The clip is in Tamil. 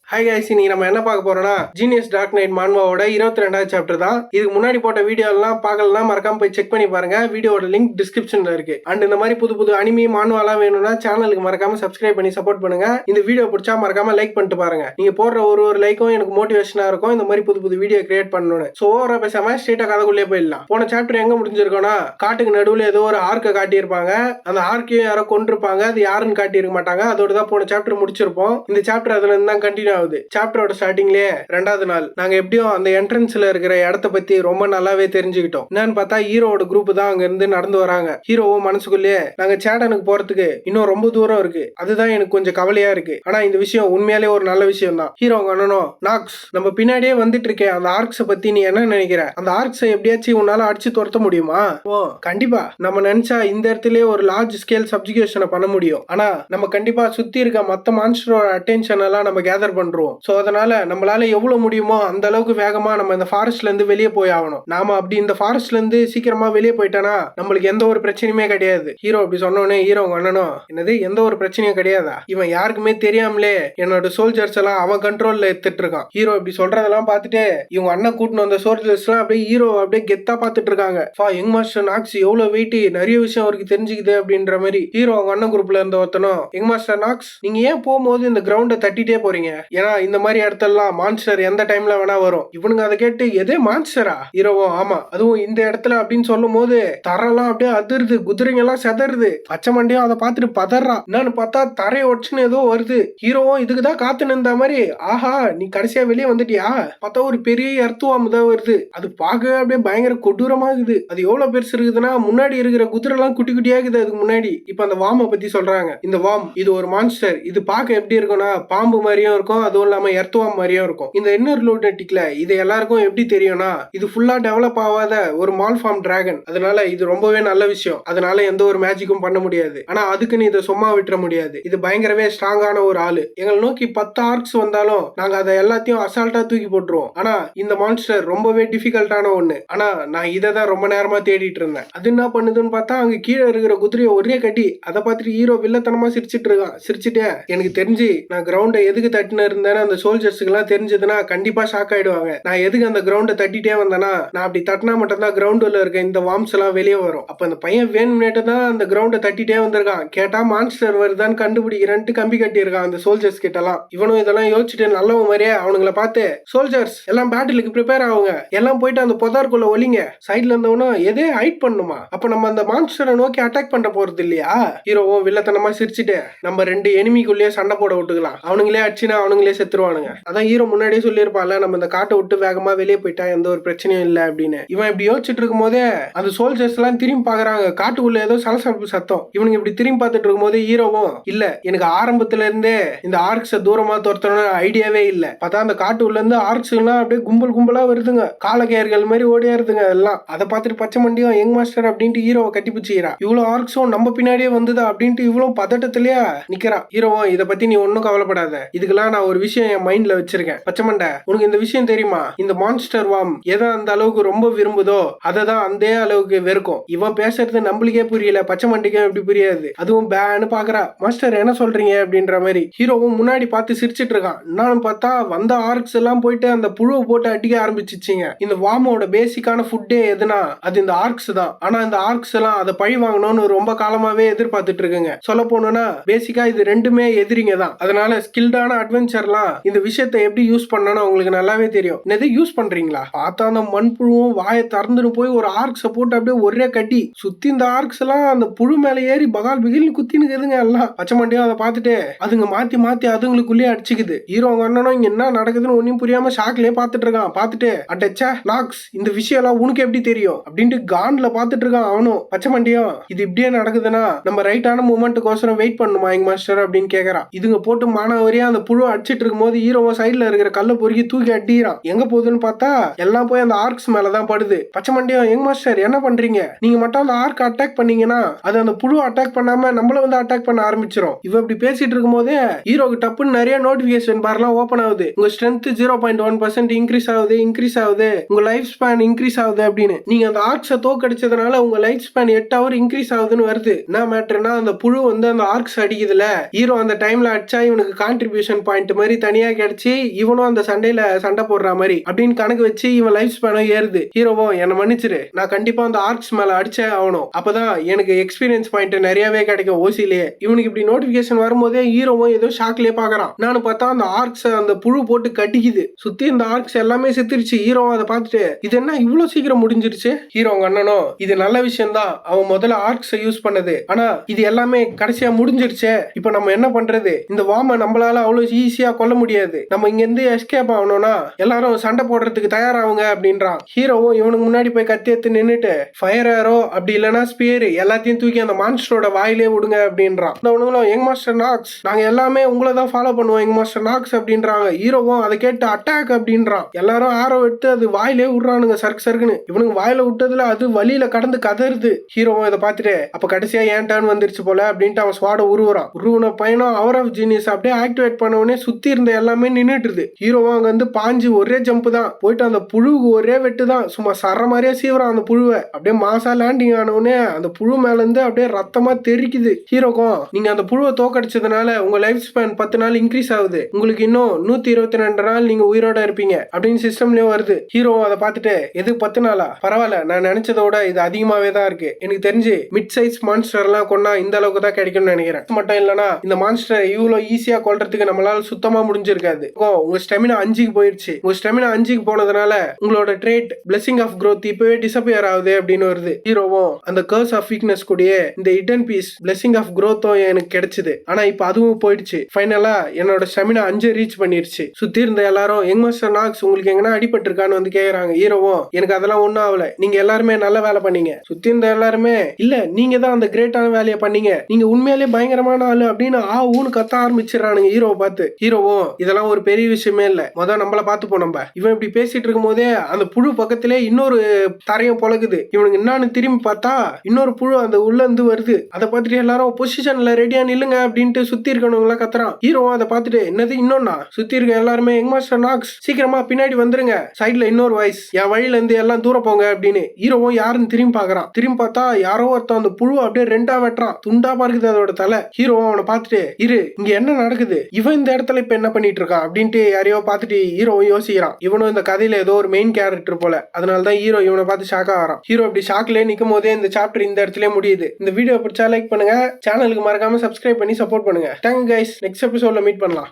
ஹாய் கைஸ், இன்னைக்கு நம்ம என்ன பார்க்க போறோம்னா ஜீனியஸ் டார்க் நைட் மான்வாவோட 22வது சாப்டர் தான். இதுக்கு முன்னாடி போட்ட வீடியோ எல்லாம் பார்க்கலாம், மறக்காம போய் செக் பண்ணி பாருங்க. வீடியோட லிங்க் டிஸ்கிரிப்ஷன்ல இருக்கு. அண்ட் இந்த மாதிரி புது புது அனிமி மான்வாலாம் வேணும்னா சேனலுக்கு மறக்காம சப்ஸ்கிரைப் பண்ணி சப்போர்ட் பண்ணுங்க. இந்த வீடியோ பிடிச்சா மறக்காம லைக் பண்ணிட்டு பாருங்க. நீங்க போடுற ஒரு லைக்கும் எனக்கு மோட்டிவேஷனா இருக்கும் இந்த மாதிரி புது புது வீடியோ கிரியேட் பண்ணணும்னு. சோ ஓவரா பேசாம ஸ்ட்ரெயிட்டா கதைக்குள்ளே போயிடலாம். போன சாப்டர் எங்க முடிஞ்சிருக்கோம்னா, காட்டுக்கு நடுவுல ஏதோ ஒரு ஆர்க்கை காட்டியிருப்பாங்க. அந்த ஆர்க்கையும் யாரோ கொண்டிருப்பாங்க. அது யாருன்னு காட்டியிருக்க மாட்டாங்க. அதோட தான் போன சாப்டர் முடிச்சிருப்போம். இந்த சாப்டர் அதுல இருந்து தான் கண்டினியூ ஆகுது. சாப்டரோட ஸ்டார்டிங்லயே 2வது நாள் நாங்க எப்படியும் அந்த என்ட்ரன்ஸ்ல இருக்கிற இடத்த பத்தி ரொம்ப நல்லாவே தெரிஞ்சுக்கிட்டோம். என்னன்னு பார்த்தா ஹீரோவோட குரூப் தான் அங்க இருந்து நடந்து வராங்க. ஹீரோவும் மனசுக்குள்ளேயே நாங்க சேடனுக்கு போறதுக்கு இன்னும் ரொம்ப தூரம் இருக்கு, அதுதான் எனக்கு கொஞ்சம் கவலையா இருக்கு. ஆனா இந்த விஷயம் உண்மையாலே ஒரு நல்ல விஷயம் தான். ஹீரோ அண்ணனும், நாக்ஸ் நம்ம பின்னாடியே வந்துட்டு இருக்கேன், அந்த ஆர்க்ஸ பத்தி நீ என்ன நினைக்கிற? அந்த ஆர்க்ஸை எப்படியாச்சும் உன்னால அடிச்சு துரத்த முடியுமா? ஓ கண்டிப்பா, நம்ம நினைச்சா இந்த இடத்துலயே ஒரு லார்ஜ் ஸ்கேல் சப்ஜுகேஷனை பண்ண முடியும். ஆனா நம்ம கண்டிப்பா சுத்தி இருக்க மத்த மான்ஸ்டரோட அட்டென்ஷன் எல்லாம் நம்ம கேதர் பண்றோம். சோ அதனால நம்மளால எவ்வளவு முடியுமோ அந்த அளவுக்கு வேகமா நம்ம இந்த ஃபாரஸ்ட்ல இருந்து வெளியே போய் ஆகணும். நாம அப்படி இந்த ஃபாரஸ்ட்ல இருந்து சீக்கிரமா வெளியே போயிட்டோம்னா நம்மளுக்கு எந்த ஒரு பிரச்சனையுமே கிடையாது. ஹீரோ அப்படி சொன்னோன்னே ஹீரோ அண்ணனும், என்னது எந்த ஒரு பிரச்சனையும் கிடையாதா? இவன் யாருக்குமே தெரியாமலே என்னோட சோல்ஜர்ஸ் எல்லாம் அவன் கண்ட்ரோல்ல எடுத்துட்டு இருக்கான். ஹீரோ இப்படி சொல்றதெல்லாம் பார்த்துட்டு இவங்க அண்ணன் கூட்டின்னு வந்த சோல்ஜர்ஸ் எல்லாம் அப்படியே ஹீரோ அப்படியே கெத்தா பார்த்துட்டு இருக்காங்க. யங் மாஸ்டர் நாக்ஸ் எவ்வளவு வெயிட், நிறைய விஷயம் அவருக்கு தெரிஞ்சுக்குது அப்படின்ற மாதிரி. ஹீரோ அவங்க அண்ணன் குரூப்ல இருந்த ஒருத்தனும், யங் மாஸ்டர் நாக்ஸ் நீங்க ஏன் போகும்போது இந்த கிரவுண்டை தட்டிட்டே போறீங்க? ஏன்னா இந்த மாதிரி இடத்தெல்லாம் மான்ஸ்டர் எந்த டைம்ல வேணா வரும். இவனுங்க அதை கேட்டு எதே மான்ஸ்டரா? ஹீரோவோ ஆமா, அதுவும் இந்த இடத்துல அப்படின்னு சொல்லும் போது தரெல்லாம் அப்படியே அதிருது, குதிரைங்க எல்லாம் செதறுது. பச்சை மண்டியும் அதை பார்த்துட்டு பதறான். என்னன்னு பார்த்தா தரையை ஒடிச்சுன்னு ஏதோ வருது. ஹீரோவும் இதுக்குதான் காத்து நின்ற மாதிரி, ஆஹா நீ கடைசியா வெளியே வந்துட்டியா? பார்த்தா ஒரு பெரிய எர்த்துவாம் தான் வருது. அது பார்க்க அப்படியே பயங்கர கொடூரமா இருக்குது. அது எவ்வளவு பெருசு இருக்குதுன்னா முன்னாடி இருக்கிற குதிரை எல்லாம் குட்டி குட்டியா இருக்குது அதுக்கு முன்னாடி. இப்ப அந்த வாமை பத்தி சொல்றாங்க. இந்த வாம் இது ஒரு மான்ஸ்டர். இது பார்க்க எப்படி இருக்கும்னா பாம்பு மாதிரியும் இருக்கும், அதுவும் இல்லாம எர்த்துவாம் மாதிரியும் இருக்கும். இந்த இன்னர் லூனட்டிக்ல இது எல்லாருக்கும் எப்படி தெரியும்னா, இது ஃபுல்லா டெவலப் ஆகாத ஒரு மால் ஃபார்ம் டிராகன். அதனால இது ரொம்பவே நல்ல விஷயம். அதனால எந்த ஒரு மேஜிக்கும் பண்ண முடியாது. ஆனா அதுக்குன்னு இதை சும்மா விட்டுற முடியாது. இது பயங்கரவே ஸ்ட்ராங்கான ஒரு ஆளு. எங்களை நோக்கி 10 ஆர்க்ஸ் வந்தாலும் நாங்க அதை எல்லாத்தையும் அசால்ட்டா தூக்கி போட்டுருவோம். ஆனா இந்த மான்ஸ்டர் ரொம்பவே டிஃபிகல்ட்டான ஒண்ணு. ஆனா நான் இதை தான் ரொம்ப நேரமா தேடிட்டு இருந்தேன். அது என்ன பண்ணுதுன்னு பார்த்தா அங்க கீழே இருக்கிற குதிரையை ஒரே கட்டி அதை பார்த்துட்டு ஹீரோ வில்லத்தனமா சிரிச்சிட்டு இருக்கான். சிரிச்சுட்டே, எனக்கு தெரிஞ்சு நான் கிரவுண்டை எதுக்கு தட்டுன்னு இருந்தேன்னு அந்த சோல்ஜர்ஸுக்கு எல்லாம் தெரிஞ்சதுன்னா கண்டிப்பா ஷாக் ஆயிடுவாங்க. நான் எதுக்கு அந்த கிரவுண்டை தட்டிட்டே வந்தேன்னா, நான் அப்படி தட்டினா மட்டும் தான் கிரவுண்டுல இருக்க இந்த வார்ம்ஸ் எல்லாம் வெளியே வரும். அப்ப அந்த பையன் வேணும்னேட்டு தான் அந்த கிரவுண்டை தட்டிட்டே வந்திருக்கான். கேட்டா மான்ஸ்டர் வருதான்னு கண்டுபிடிக்கிறேன்ட்டு கம்பி கட்டி இருக்கான் அந்த சோல்ஜர்ஸ் கிட்ட எல்லாம். இவனும் இதெல்லாம் யோசிச்சுட்டு நல்லவன் மாதிரியே அவனுங்களை பார்த்து, சோல்ஜர்ஸ் எல்லாம் பேட்டிலுக்கு ப்ரிப்பேர் ஆகுங்க, எல்லாம் போயிட்டு அந்த புதார்க்குள்ள ஒலிங்க, சைட்ல இருந்தவனும் எதே ஹைட் பண்ணுமா, அப்ப நம்ம அந்த மான்ஸ்டரை நோக்கி அட்டாக் பண்ண போறது இல்லையா? ஹீரோவும் வில்லத்தனமா சிரிச்சுட்டு, நம்ம 2 எனிமிக்குள்ளேயே சண்டை போட விட்டுக்கலாம், அவனுங்களே அடிச்சுனா அவனுங்களே செத்துருவானுங்க. அதான் ஹீரோ முன்னாடியே சொல்லியிருப்பான்ல, நம்ம இந்த காட்டை விட்டு வேகமா வெளியே போயிட்டா எந்த ஒரு பிரச்சனையும் இல்லை அப்படின்னு. இவன் இப்படி யோசிச்சுட்டு இருக்கும் போதே அந்த சோல்ஜர்ஸ் எல்லாம் திரும்பி பாக்குறாங்க. காட்டுக்குள்ள ஏதோ சலசலப்பு சத்தம். இவனுக்கு இப்படி திரும்பி பார்த்துட்டு இருக்கும் போதே ஹீரோவும், இல்ல எனக்கு ஆரம்பத்துல இருந்தே இந்த ஆர்க்ஸ தூரமா துரத்தணும்னு ஐடியாவே இல்ல. பார்த்தா அந்த காட்டுக்குள்ள இருந்து ஆர்க்ஸ் எல்லாம் அப்படியே கும்பல் கும்பலா வருதுங்க, காலக்கேர்கள் மாதிரி ஓடியாருதுங்க எல்லாம். அதை பார்த்துட்டு பச்சை மண்டியும் யங் மாஸ்டர் அப்படின்ட்டு ஹீரோவை கட்டி பிடிச்சிக்கிறா. இவ்வளவு ஆர்க்ஸும் நம்ம பின்னாடியே வந்ததா அப்படின்ட்டு இவ்வளவு பதட்டத்திலேயே நிக்கிறா. ஹீரோவும், இதை பத்தி நீ ஒன்னும் கவலைப்படாத, இதுக்கெல்லாம் நான் ஒரு விஷயம் என் மைண்ட்ல வச்சிருக்கேன். பச்சைமண்டை, உனக்கு இந்த விஷயம் தெரியுமா? இந்த மான்ஸ்டர் வாம் எதை அந்த அளவுக்கு ரொம்ப விரும்புதோ அதை தான் அந்த அளவுக்கு வெறுக்கும். இவன் பேசுறது நம்மளுக்கே புரியல, பச்சை மண்டிக்கே எப்படி புரியாது. அதுவும் பேன்னு பாக்குறா. மாஸ்டர் என்ன சொல்றீங்க அப்படின்ற மாதிரி. ஹீரோவும் முன்னாடி பார்த்து சிரிச்சிட்டு இருக்கான். என்னன்னு பார்த்தா வந்த ஆர்க்ஸ் எல்லாம் போயிட்டு அந்த புழுவை போட்டு அடிக்க ஆரம்பிச்சிச்சிங்க. இந்த வாமோட பேசிக்கான ஃபுட்டே எதுனா அது இந்த ஆர்க்ஸ் தான். ஆனா இந்த ஆர்க்ஸ் எல்லாம் அதை பழி வாங்கணும்னு ரொம்ப காலமாவே எதிர்பார்த்துட்டு இருக்குங்க. சொல்ல போனோம்னா பேசிக்கா இது ரெண்டுமே எதிரிங்க தான். அதனால ஸ்கில்டான அட்வென்ச்சர்லாம் இந்த விஷயத்தை எப்படி யூஸ் பண்ணணும் உங்களுக்கு நல்லாவே தெரியும். என்னது யூஸ் பண்றீங்களா? பார்த்தா அந்த மண்புழுவும் வாயை திறந்துன்னு போய் ஒரு ஆர்க்ஸை போட்டு அப்படியே ஒரே கட்டி சுத்தி இந்த ஆர்க்ஸ் எல்லாம் அந்த புழு மேல ஏறி பகால் பிகில்னு குத்தினுக்குதுங்க எல்லாம். பச்சை மண்டியும் அதை பார்த்துட்டு அதுங்க மாத்தி மாத்தி அதுங்களுக்குள்ளேயே அடிச்சுக்குது. ஹீரோ அண்ணனும் இங்க என்ன நடக்குதுன்னு ஒன்னும் புரியாம ஷாக்லயே பார்த்துட்டு இருக்கான். பார்த்துட்டு, அட்டச்சா நாக்ஸ் இந்த விஷயம் எல்லாம் உனக்கு எப்படி தெரியும் அப்படின்ட்டு கான்ல பார்த்துட்டு இருக்கான் அவனும். பச்சை மண்டியும், இது இப்படியே நடக்குதுன்னா நம்ம ரைட்டான மூமெண்ட்டுக்கோசரம் வெயிட் பண்ணுமா யங் மாஸ்டர் அப்படின்னு கேக்குறான். இதுங்க போட்டு மானவரியா அந்த புழு அடிச்சிட்டு இருக்கும் போது ஹீரோவா சைட்ல இருக்கிற கல்ல பொறுக்கி தூக்கி அடிக்கிறான். எங்க போகுதுன்னு பார்த்தா எல்லாம் போய் அந்த ஆர்க்ஸ் மேலதான் படுது. பச்சை மண்டியம், யங் மாஸ்டர் என்ன பண்றீங்க? நீங்க மட்டும் அந்த ஆர்க் அட்டாக் பண்ணீங்கன்னா அது அந்த புழு அட்டாக் பண்ணாம நம்மள வந்து அட்டாக் பண்ண ஆரம்பிச்சிடும். இவ இப்படி பேசிட்டு இருக்கும் போதே ஹீரோக்கு டப்புன்னு நிறைய நோட்டிபிகேஷன் பார்லாம் ஓபன் ஆகுது. உங்க ஸ்ட்ரென்த் 0.1% இன்க்ரீஸ் ஆகுது, உங்க லைஃப் ஸ்பேன் இன்க்ரீஸ் ஆகுது அப்படின்னு. நீங்க அந்த ஆர்க்ஸை தோக்கடிச்சதுனால உங்க லைஃப் ஸ்பேன் 8 ஹவர் இன்க்ரீஸ் ஆகுதுன்னு வருது. என்ன மேட்டர்னா அந்த புழு வந்து அந்த ஆர்க்ஸ் அடிக்குதுல, ஹீரோ அந்த டைம்ல அடிச்சா இவனுக்கு கான்ட்ரிபியூஷன் பாயிண்ட் மாதிரி தனியா கிடைச்சி இவனும் அந்த சண்டை போடுற மாதிரி அப்படின்னு கணக்கு வச்சு இவன் லைஃப் ஸ்பேனும் ஏறுது. ஹீரோவும் என்ன மன்னிச்சிரு, நான் கண்டிப்பா அந்த ஆர்க்ஸ் மேல அடிச்சே ஆகணும், அப்பதான் எனக்கு எக்ஸ்பீரியன்ஸ் பாயிண்ட் நிறையவே கிடைக்கும் ஓசிலேயே. இவனுக்கு இப்படி நோட்டிபிகேஷன் வரும்போதே ஹீரோவும் ஏதோ ஷாக்லயே பாக்குறான். நானும் பார்த்தா அந்த ஆர்க்ஸ் அந்த புழு போட்டு கட்டிக்குது. சுத்தி இந்த ஆர்க்ஸ் எல்லாமே செத்துருச்சு. ஹீரோவும் அதை பார்த்துட்டு இது என்ன இவ்வளவு சீக்கிரம் முடிஞ்சிருச்சு. ஹீரோ அண்ணனும் இது நல்ல விஷயம் தான், அவன் முதல்ல ஆர்க்ஸ் யூஸ் பண்ணது, ஆனா இது எல்லாமே கடைசியா முடிஞ்சிருச்சே, இப்ப நம்ம என்ன பண்றது, இந்த வாம நம்மளால அவ்வளவு ஈஸியா கொல்ல முடியாது, நம்ம இங்க இருந்து எஸ்கேப் ஆகணும்னா எல்லாரும் சண்டை போடுறதுக்கு தயாராகுங்க அப்படின்றான். ஹீரோவும் இவனுக்கு முன்னாடி போய் கத்தி எடுத்து நின்னுட்டு ஃபயர் ஏரோ அப்படி இல்லைன்னா ஸ்பியர் எல்லாத்தையும் தூக்கி அந்த மான்ஸ்டரோட வாயிலே விடுங்க அப்படின்றான். அவனுங்களும் யங் மாஸ்டர் நாக்ஸ் நாங்க எல்லாமே உங்களை தான் ஃபாலோ பண்ணுவோம் யங் மாஸ்டர் நாக்ஸ் அப்படின்றாங்க. ஹீரோவும் அதை கேட்டு அட்டாக் அப்படின்றான். எல்லாரும் ஆரோ எடுத்து அது வாயிலே விடுறானுங்க சர்க்குன்னு. இவனுக்கு வாயில விட்டதுல அது வழியில கடந்து கதறுது. ஹீரோவும் இதை பார்த்துட்டு அப்ப கடைசியா ஏன் டர்ன் வந்துருச்சு போல அப்படின்ட்டு அவன் ஸ்வாட உருவுறான். உருவன பையனும் அவர் ஆஃப் ஜீனியஸ் அப்படியே ஆக்டிவேட் பண்ணவனே சுத்தி இருந்த எல்லாமே நின்னுட்டுருது. ஹீரோவும் அங்க வந்து பாஞ்சு ஒரே ஜம்ப் தான் போயிட்டு அந்த புழுவுக்கு ஒரே வெட்டு தான், சும்மா சர மாதிரியே சீவறான் அந்த புழுவை. அப்படியே மாசா லேண்டிங் ஆனவனே அந்த புழு மேல இருந்து அப்படியே ரத்தமா தெரிக்குது. ஹீரோக்கும் நீங்க அந்த புழுவை தோக்கடிச்சதுனால உங்க லைஃப் ஸ்பேன் 10 நாள் இன்க்ரீஸ் ஆகுது, உங்களுக்கு இன்னும் 122 நாள் நீங்க உயிரோட இருப்பீங்க அப்படின்னு சிஸ்டம்லயும் வருது. ஹீரோ அதை பார்த்துட்டு எது 10 நாளா, பரவாயில்ல, நான் நினைச்சதோட இது அதிகமாவே தான் இருக்கு, எனக்கு தெரிஞ்சு மிட் சைஸ் மான்ஸ்டர் எல்லாம் கொண்டா இந்த அளவுக்கு தான் கிடைக்கும்னு நினைக்கிறேன், மட்டும் இல்லனா இந்த மான்ஸ்டர் இவ்வளவு ஈஸியா கொல்றதுக்கு நம்மளால சுத்தமா முடிஞ்சிருக்காது. உங்க ஸ்டெமினா 5க்கு போயிடுச்சு, உங்க ஸ்டெமினா 5க்கு போனதுனால உங்களோட ட்ரேட் பிளெஸிங் ஆஃப் growth இப்பவே டிசப்பியர் ஆகுது அப்படின்னு வருது. ஹீரோவும் அந்த கர்ஸ் ஆஃப் வீக்னஸ் கூடயே இந்த ஹிடன் பீஸ் பிளெஸிங் ஆஃப் growthம் எனக்கு கிடைச்சது, ஆனா இப்ப அதுவும் போயிடுச்சு, ஃபைனலா என்னோட ஸ்டெமினா 5 ரீச் பண்ணிருச்சு. சுத்தி இருந்த எல்லாரும் யங் மாஸ்டர் நாக்ஸ் உங்களுக்கு எங்கன்னா அடிபட்டு இருக்கான்னு வந்து கேக்குறாங்க. ஹீரோவும் எனக்கு அதெல்லாம் ஒண்ணும் ஆகல, நீங்க எல்லாருமே நல்ல வேலை பண்ணீங்க. சுத்தி இருந்த எல்லாருமே இல்ல நீங்க தான் அந்த கிரேட்டான வேலையை பண்ணீங்க, நீங்க உண்மையிலேயே பயங்கரமான ஆளு அப்படின்னு ஊன்னு கத்த ஆரம்பிச்சிடறானுங்க ஹீரோவை பார்த்து. ஹீரோவும் இதெல்லாம் ஒரு பெரிய விஷயமே இல்ல, முதல் நம்மள பார்த்து போனோம். இவன் இப்படி பேசிட்டு இருக்கும் போதே அந்த புழு பக்கத்திலே இன்னொரு தரையும் பொழக்குது. இவனுக்கு என்னன்னு திரும்பி பார்த்தா இன்னொரு புழு அந்த உள்ள இருந்து வருது. அதை பார்த்துட்டு எல்லாரும் பொசிஷன்ல ரெடியா நில்லுங்க அப்படின்ட்டு சுத்தி இருக்கவங்க கத்துறான். ஹீரோவும் அதை பார்த்துட்டு என்னது இன்னொன்னா, சுத்தி இருக்க எல்லாருமே யங் மாஸ்டர் நாக்ஸ் சீக்கிரமா பின்னாடி வந்துருங்க, சைட்ல இன்னொரு வாய்ஸ் என் வழியில இருந்து எல்லாம் தூரம் போங்க அப்படின்னு. ஹீரோவும் யாருன்னு திரும்பி பாக்குறான். திரும்பி பார்த்தா யாரோ ஒருத்தன் அந்த புழு அப்படியே ரெண்டா வெட்டுறான், துண்டா பார்க்குது அதோட தலை. ஹீரோவும் அவனை பார்த்துட்டு இரு இங்க என்ன நடக்குது, இவன் இந்த இடத்துல இப்ப என்ன பண்ணிட்டு இருக்கான் அப்படின்ட்டு யாரையோ பார்த்துட்டு ஹீரோவும் யோசிக்கிறான். இவனும் இந்த கதையில ஏதோ ஒரு மெயின் கேரக்டர் போல, அதனாலதான் ஹீரோ இவனை பார்த்து ஷாக் ஆகிறான். ஹீரோ இப்படி ஷாக்லயே நிக்கும் போதே இந்த சாப்டர் இந்த இடத்துல முடியுது. இந்த வீடியோ பிடிச்சா லைக் பண்ணுங்க, சேனலுக்கு மறக்காம சப்ஸ்கிரைப் பண்ணி சப்போர்ட் பண்ணுங்க. தேங்க்யூ கைஸ், நெக்ஸ்ட் எபிசோட்ல மீட் பண்ணலாம்.